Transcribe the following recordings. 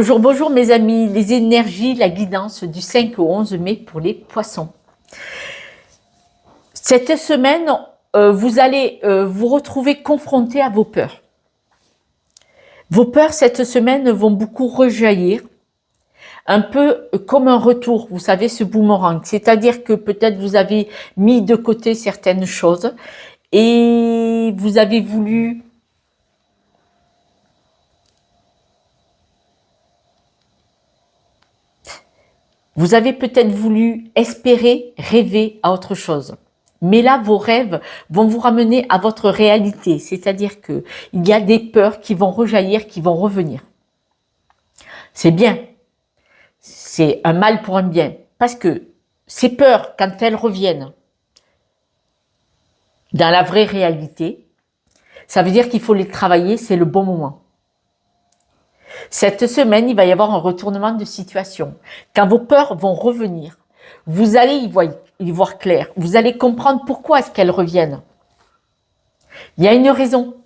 Bonjour, bonjour mes amis, les énergies, la guidance du 5 au 11 mai pour les poissons. Cette semaine, vous allez vous retrouver confronté à vos peurs. Vos peurs cette semaine vont beaucoup rejaillir, un peu comme un retour, vous savez, ce boomerang. C'est-à-dire que peut-être vous avez mis de côté certaines choses et vous avez voulu peut-être voulu espérer, rêver à autre chose. Mais là, vos rêves vont vous ramener à votre réalité. C'est-à-dire que il y a des peurs qui vont rejaillir, qui vont revenir. C'est bien. C'est un mal pour un bien. Parce que ces peurs, quand elles reviennent dans la vraie réalité, ça veut dire qu'il faut les travailler, c'est le bon moment. Cette semaine, il va y avoir un retournement de situation. Quand vos peurs vont revenir, vous allez y voir clair. Vous allez comprendre pourquoi est-ce qu'elles reviennent. Il y a une raison.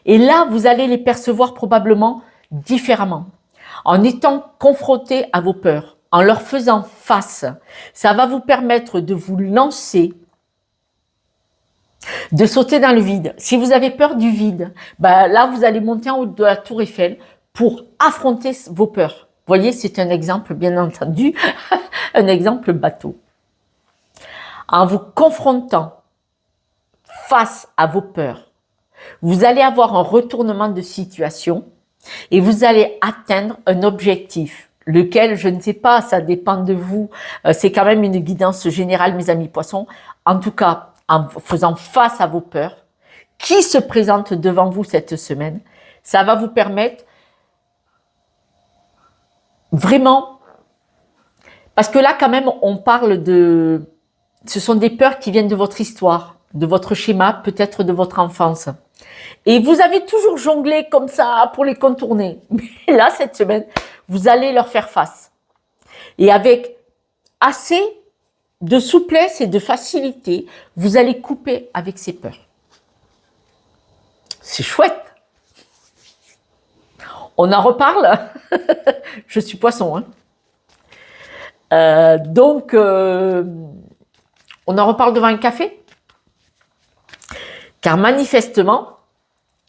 Et là, vous allez les percevoir probablement différemment. En étant confronté à vos peurs, en leur faisant face, ça va vous permettre de vous lancer, de sauter dans le vide. Si vous avez peur du vide, là, vous allez monter en haut de la tour Eiffel pour affronter vos peurs. Vous voyez, c'est un exemple, bien entendu, un exemple bateau. En vous confrontant face à vos peurs, vous allez avoir un retournement de situation et vous allez atteindre un objectif, lequel, je ne sais pas, ça dépend de vous. C'est quand même une guidance générale, mes amis poissons. En tout cas, en faisant face à vos peurs, qui se présentent devant vous cette semaine, ça va vous permettre vraiment, parce que là quand même on parle de, ce sont des peurs qui viennent de votre histoire, de votre schéma, peut-être de votre enfance. Et vous avez toujours jonglé comme ça pour les contourner. Mais là, cette semaine, vous allez leur faire face. Et avec assez de souplesse et de facilité, vous allez couper avec ces peurs. C'est chouette. On en reparle. Je suis poisson, hein. Donc, on en reparle devant un café. Car manifestement,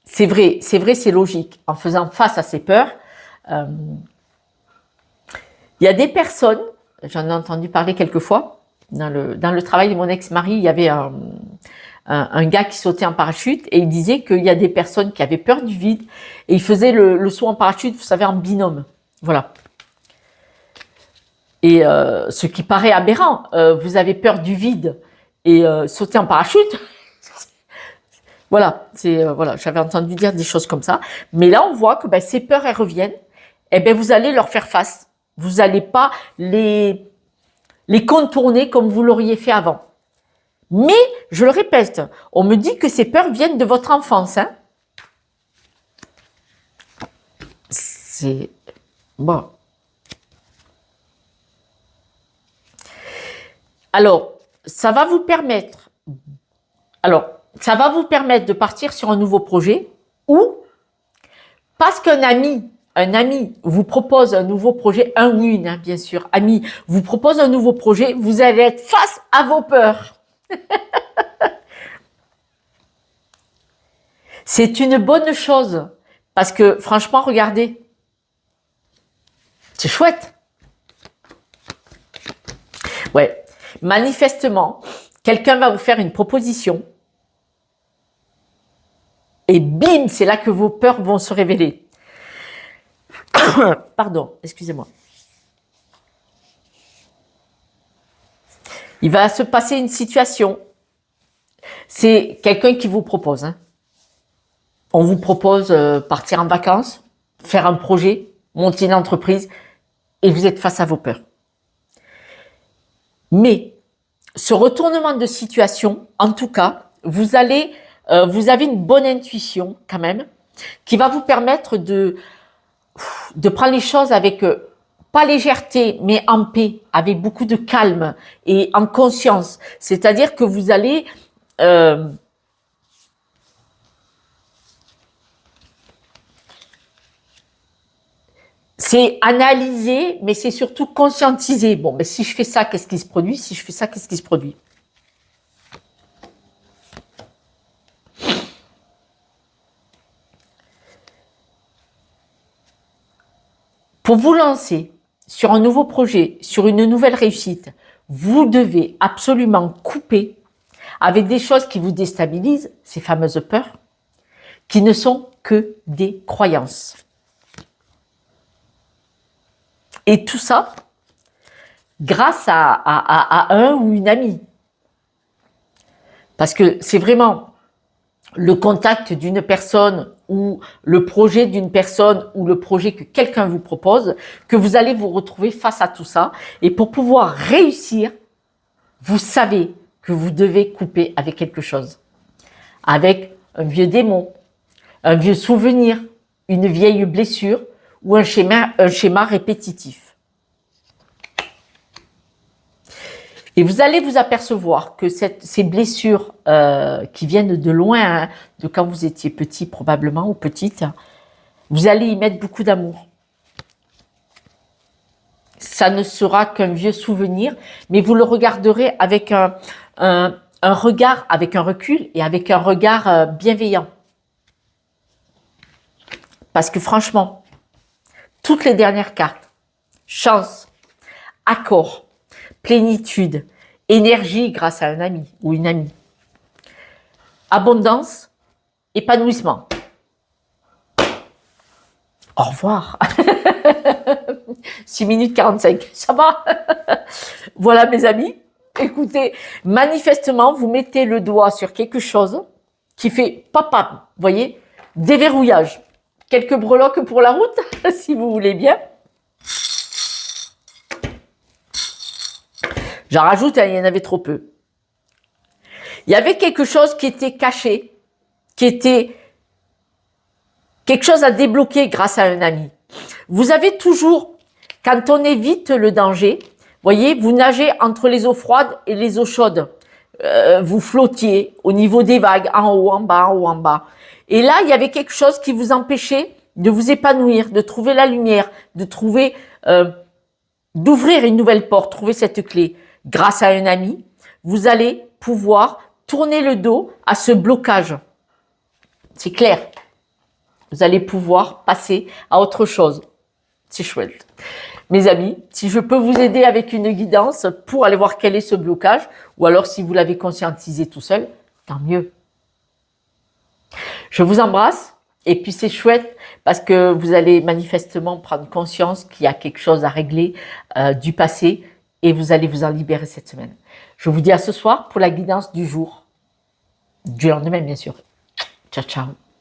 c'est vrai, c'est logique. En faisant face à ces peurs, il y a des personnes, j'en ai entendu parler quelques fois, dans le travail de mon ex-mari, il y avait un gars qui sautait en parachute et il disait qu'il y a des personnes qui avaient peur du vide et il faisait le saut en parachute, vous savez, en binôme. Voilà. Et ce qui paraît aberrant, vous avez peur du vide et sauter en parachute. Voilà, voilà, j'avais entendu dire des choses comme ça. Mais là, on voit que ces peurs, elles reviennent. Et vous allez leur faire face. Vous n'allez pas les contourner comme vous l'auriez fait avant. Mais, je le répète, on me dit que ces peurs viennent de votre enfance. Hein. C'est bon. Alors, ça va vous permettre. Ça va vous permettre de partir sur un nouveau projet ou parce qu'un ami vous propose un nouveau projet, un ou une, hein, bien sûr, ami vous propose un nouveau projet, vous allez être face à vos peurs. C'est une bonne chose parce que franchement, regardez, c'est chouette. Ouais, manifestement, quelqu'un va vous faire une proposition. Et bim, c'est là que vos peurs vont se révéler. Pardon, excusez-moi. Il va se passer une situation. C'est quelqu'un qui vous propose. Hein. On vous propose partir en vacances, faire un projet, monter une entreprise, et vous êtes face à vos peurs. Mais ce retournement de situation, en tout cas, vous avez une bonne intuition quand même, qui va vous permettre de prendre les choses avec, pas légèreté, mais en paix, avec beaucoup de calme et en conscience. C'est-à-dire que vous allez C'est analyser, mais c'est surtout conscientiser. Bon, mais si je fais ça, qu'est-ce qui se produit? Si je fais ça, qu'est-ce qui se produit? Pour vous lancer sur un nouveau projet, sur une nouvelle réussite, vous devez absolument couper avec des choses qui vous déstabilisent, ces fameuses peurs, qui ne sont que des croyances. Et tout ça, grâce à un ou une amie. Parce que c'est vraiment le contact d'une personne ou le projet d'une personne ou le projet que quelqu'un vous propose que vous allez vous retrouver face à tout ça. Et pour pouvoir réussir, vous savez que vous devez couper avec quelque chose. Avec un vieux démon, un vieux souvenir, une vieille blessure ou un schéma répétitif. Et vous allez vous apercevoir que ces blessures qui viennent de loin, hein, de quand vous étiez petit probablement ou petite, vous allez y mettre beaucoup d'amour. Ça ne sera qu'un vieux souvenir, mais vous le regarderez avec un regard, avec un recul et avec un regard bienveillant. Parce que franchement, toutes les dernières cartes, chance, accord, plénitude, énergie grâce à un ami ou une amie, abondance, épanouissement. Au revoir. 6 minutes 45, ça va. Voilà mes amis, écoutez, manifestement, vous mettez le doigt sur quelque chose qui fait papa, vous voyez, déverrouillage. Quelques breloques pour la route, si vous voulez bien. J'en rajoute, il y en avait trop peu. Il y avait quelque chose qui était caché, qui était quelque chose à débloquer grâce à un ami. Vous avez toujours, quand on évite le danger, voyez, vous nagez entre les eaux froides et les eaux chaudes. Vous flottiez au niveau des vagues, en haut, en bas, en haut, en bas. Et là, il y avait quelque chose qui vous empêchait de vous épanouir, de trouver la lumière, de trouver, d'ouvrir une nouvelle porte, trouver cette clé. Grâce à un ami, vous allez pouvoir tourner le dos à ce blocage. C'est clair. Vous allez pouvoir passer à autre chose. C'est chouette. Mes amis, si je peux vous aider avec une guidance pour aller voir quel est ce blocage, ou alors si vous l'avez conscientisé tout seul, tant mieux. Je vous embrasse. Et puis c'est chouette parce que vous allez manifestement prendre conscience qu'il y a quelque chose à régler du passé et vous allez vous en libérer cette semaine. Je vous dis à ce soir pour la guidance du jour, du lendemain bien sûr. Ciao, ciao.